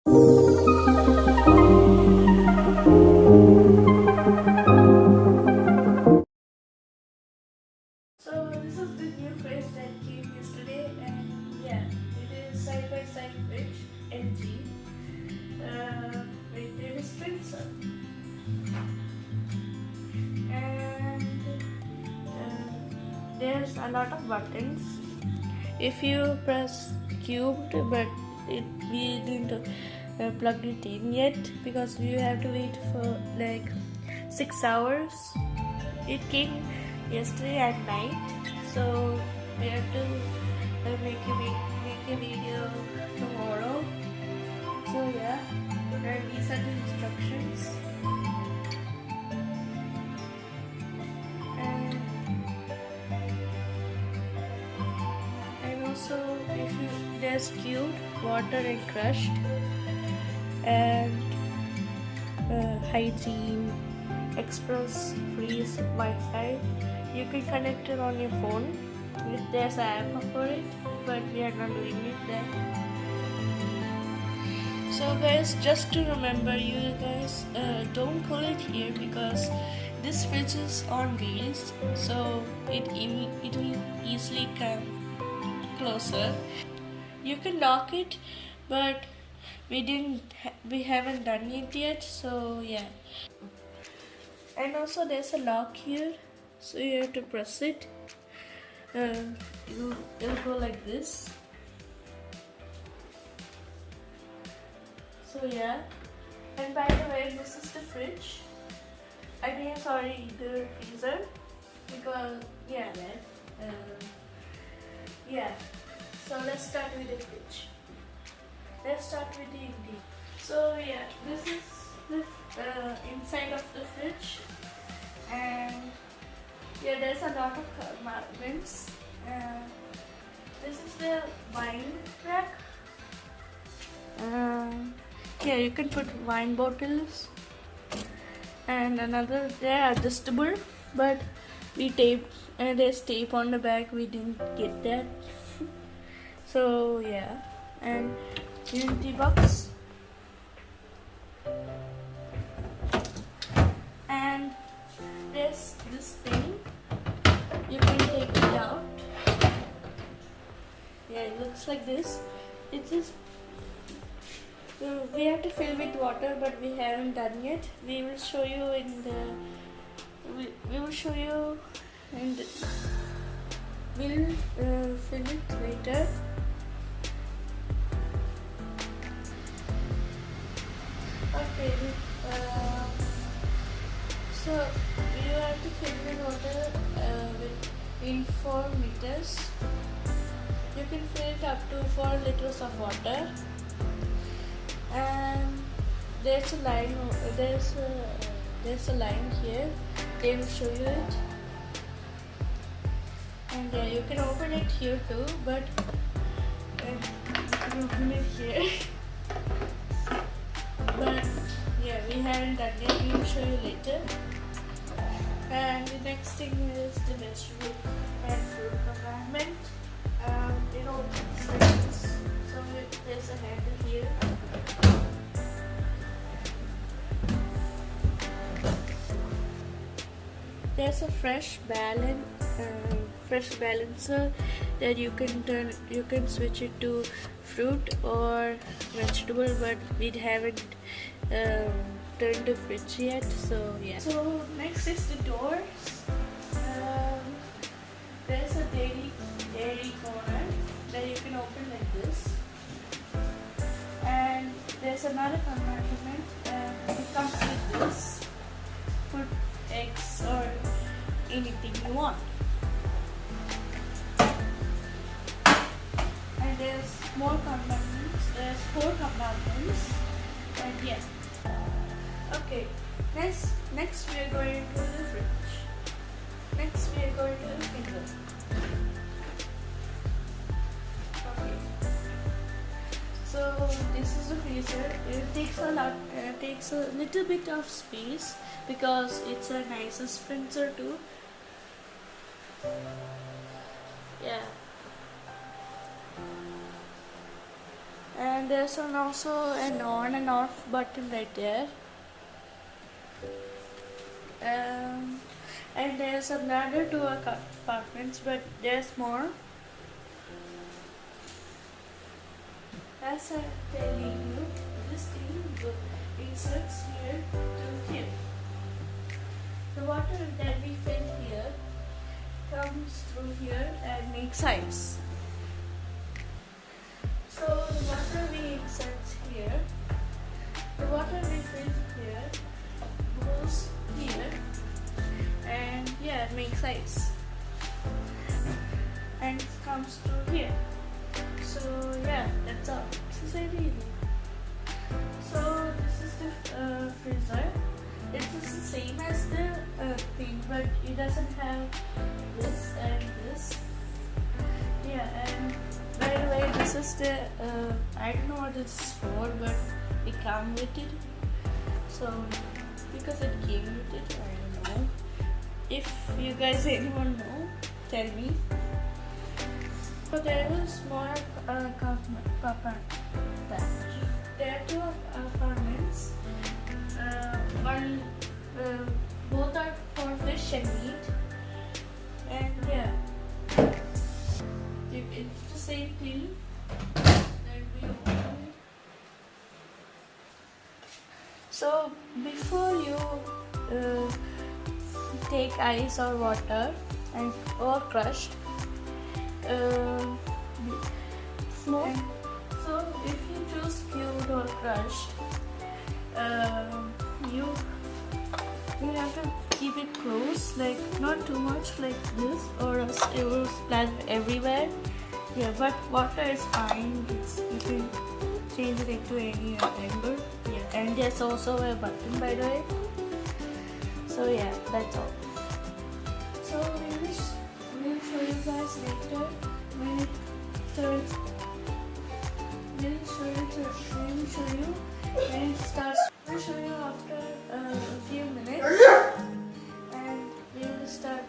So this is the new fridge that came yesterday, and yeah, it is side by side fridge LG with the dispenser, and there's a lot of buttons. If you press cubed, but we didn't plug it in yet because we have to wait for like 6 hours. It came yesterday at night, so we have to make a video tomorrow. So yeah, and these are the instructions. And also, if you there's cubed, water and crushed, and hygiene, express, freeze, Wi-Fi. You can connect it on your phone. There's an app for it, but we are not doing it there. So guys, just to remember, you guys don't pull it here because this fridge is on wheels, so it will easily come closer. You can lock it, but we haven't done it yet, so yeah. And also there's a lock here, so you have to press it. It'll go like this. So yeah. And by the way, this is the fridge. I mean, sorry, the freezer, because yeah, yeah. So let's start with the fridge. Let's start with the intake. So yeah, this is the inside of the fridge, and yeah, there's a lot of compartments. This is the wine rack. Yeah, you can put wine bottles, and another they're adjustable, but we taped and there's tape on the back. We didn't get that. So yeah, and unity box, and there's this thing. You can take it out. Yeah, it looks like this. It is. We have to fill with water, but we haven't done yet. We will show you in the. We will show you, and we'll fill it later. Okay. So you have to fill the water in 4 meters. You can fill it up to 4 liters of water. And there's a line. There's a line here. They will show you it. And yeah, you can open it here too, but you can open it here. But yeah, we haven't done it. We will show you later. And the next thing is the vegetable and fruit compartment. It opens like this. So there's a handle here. There's a fresh balancer that you can switch it to fruit or vegetable, but we haven't turned the fridge yet, so yeah. So next is the doors. There's a dairy corner that you can open like this, and there's another compartment. It comes with this. Put eggs or anything you want. And there's more compartments. There's 4 compartments. And yeah. Okay. Next we are going to the fridge. Next we are going to the freezer. Okay. So this is the freezer. It takes a little bit of space because it's a nice dispenser too. Yeah. And there's also an on and off button right there. Um, and there's another two compartments, but there's more. As I'm telling you, this thing inserts here to here. The water that we fill here comes through here and makes ice. So the water we insert here, the water we fill here goes here and yeah, makes ice and it comes through here. So yeah, that's all. This is very easy. So this is the freezer. It's just the same as the thing, but it doesn't have this and this. Yeah, and by the way, this is the I don't know what it's for, but it came with it. So because it came with it, I don't know. If you guys anyone know, tell me. So there is more compartment. There are two apartments. One, both are for fish and meat, and yeah, it's the same thing that we open. So before you take ice or water and or crushed, smoke. So if you choose cubed or crushed, you have to keep it close, like not too much like this, or else it will splash everywhere. Yeah, but water is fine. You can change it into any angle. Yeah, and there's also a button, by the way. So yeah, that's all. So we'll show you guys later when it turns. We'll show you when it starts. We'll show you after a few minutes, and we will start.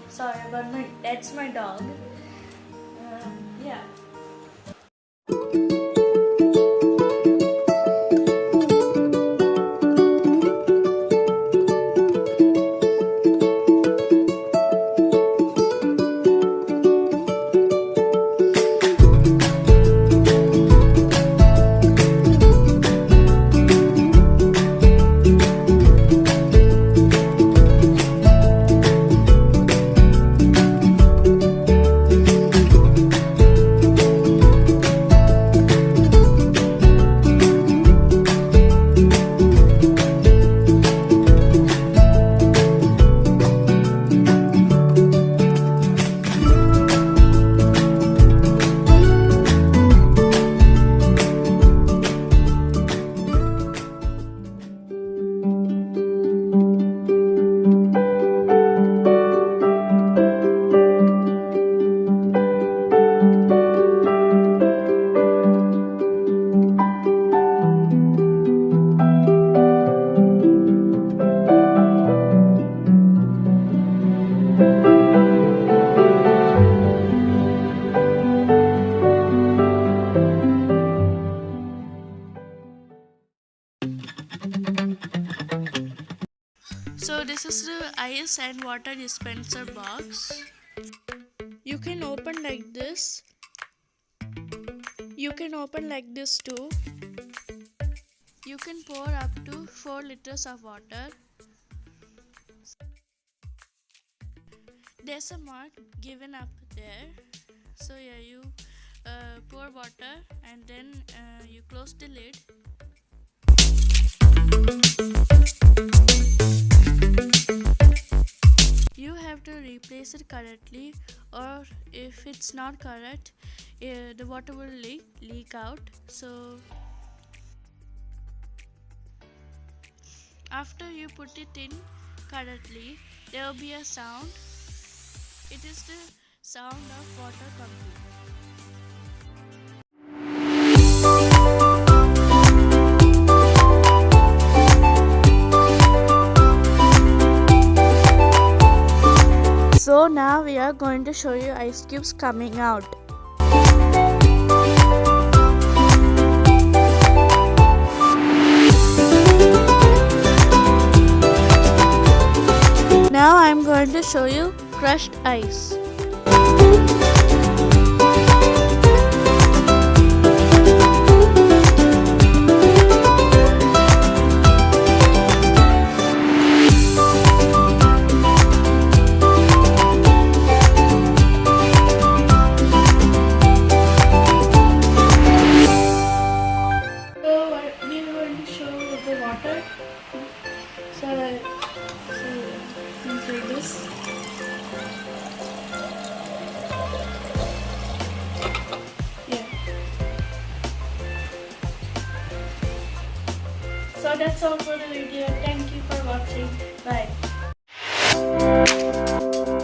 Sorry, but that's my dog. Yeah. So this is the ice and water dispenser box. You can open like this. You can open like this too. You can pour up to 4 liters of water. There's a mark given up there. So yeah, you pour water and then you close the lid. You have to replace it correctly, or if it's not correct, the water will leak out. So after you put it in correctly, there will be a sound. It is the sound of water pumping. So now we are going to show you ice cubes coming out. crushed ice. We are going to show the water. So things like this. Yeah. So that's all for the video. Thank you for watching. Bye.